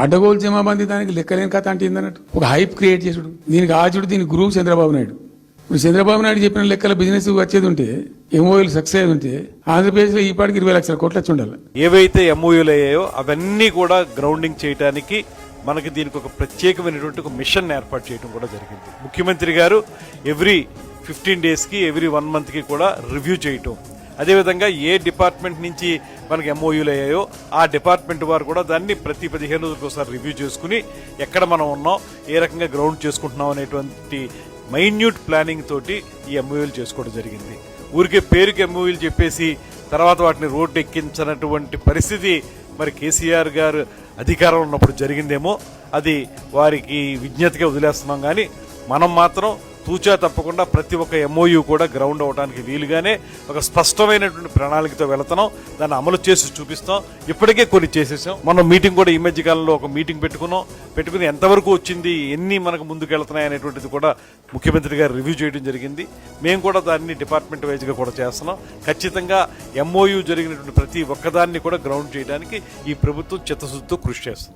అడ్డగోలు జమాబంది దానికి లెక్కలేని కథ అంటే ఏందన్నట్టు ఒక హైప్ క్రియేట్ చేసుడు, దీనికి ఆచుడు, దీనికి గురువు చంద్రబాబు నాయుడు. ఇప్పుడు చంద్రబాబు నాయుడు చెప్పిన లెక్కల బిజినెస్ వచ్చేది ఉంటే, ఎంఓయూలు సక్సెస్ అయ్యేది ఉంటే ఆంధ్రప్రదేశ్ లో ఈ పాటికి 20 లక్షల కోట్లు వచ్చి ఉండాలి. ఏవైతే ఎంఓయూలు అయ్యాయో అవన్నీ కూడా గ్రౌండింగ్ చేయడానికి మనకి దీనికి ఒక ప్రత్యేకమైనటువంటి ఒక మిషన్ ఏర్పాటు చేయడం కూడా జరిగింది. ముఖ్యమంత్రి గారు ఎవ్రీ 15 డేస్కి ఎవ్రీ 1 మంత్కి కూడా రివ్యూ చేయటం, అదేవిధంగా ఏ డిపార్ట్మెంట్ నుంచి మనకి ఎంఓయూలు అయ్యాయో ఆ డిపార్ట్మెంట్ వారు కూడా దాన్ని ప్రతి 15 రోజులకు ఒకసారి రివ్యూ చేసుకుని ఎక్కడ మనం ఉన్నాం, ఏ రకంగా గ్రౌండ్ చేసుకుంటున్నాం అనేటువంటి మైన్యూట్ ప్లానింగ్ తోటి ఈ ఎంఓయూలు చేసుకోవడం జరిగింది. ఊరికే పేరుకి ఎంఓయూలు చెప్పేసి తర్వాత వాటిని రోడ్డు ఎక్కించినటువంటి పరిస్థితి మరి కేసీఆర్ గారు అధికారం ఉన్నప్పుడు జరిగిందేమో, అది వారికి విజ్ఞతగా వదిలేస్తున్నాం. కానీ మనం మాత్రం తూచా తప్పకుండా ప్రతి ఒక్క ఎంఓయూ కూడా గ్రౌండ్ అవడానికి వీలుగానే ఒక స్పష్టమైనటువంటి ప్రణాళికతో వెళుతున్నాం, దాన్ని అమలు చేసి చూపిస్తాం. ఇప్పటికే కొన్ని చేసేసాం. మనం మీటింగ్ కూడా ఈ మధ్య కాలంలో ఒక మీటింగ్ పెట్టుకుని ఎంతవరకు వచ్చింది, ఎన్ని మనకు ముందుకు వెళుతున్నాయి అనేటువంటిది కూడా ముఖ్యమంత్రి గారు రివ్యూ చేయడం జరిగింది. మేము కూడా దాన్ని డిపార్ట్మెంట్ వైజ్గా కూడా చేస్తున్నాం. ఖచ్చితంగా ఎంఓయూ జరిగినటువంటి ప్రతి ఒక్కదాన్ని కూడా గ్రౌండ్ చేయడానికి ఈ ప్రభుత్వం చిత్తశుద్ధితో కృషి చేస్తుంది.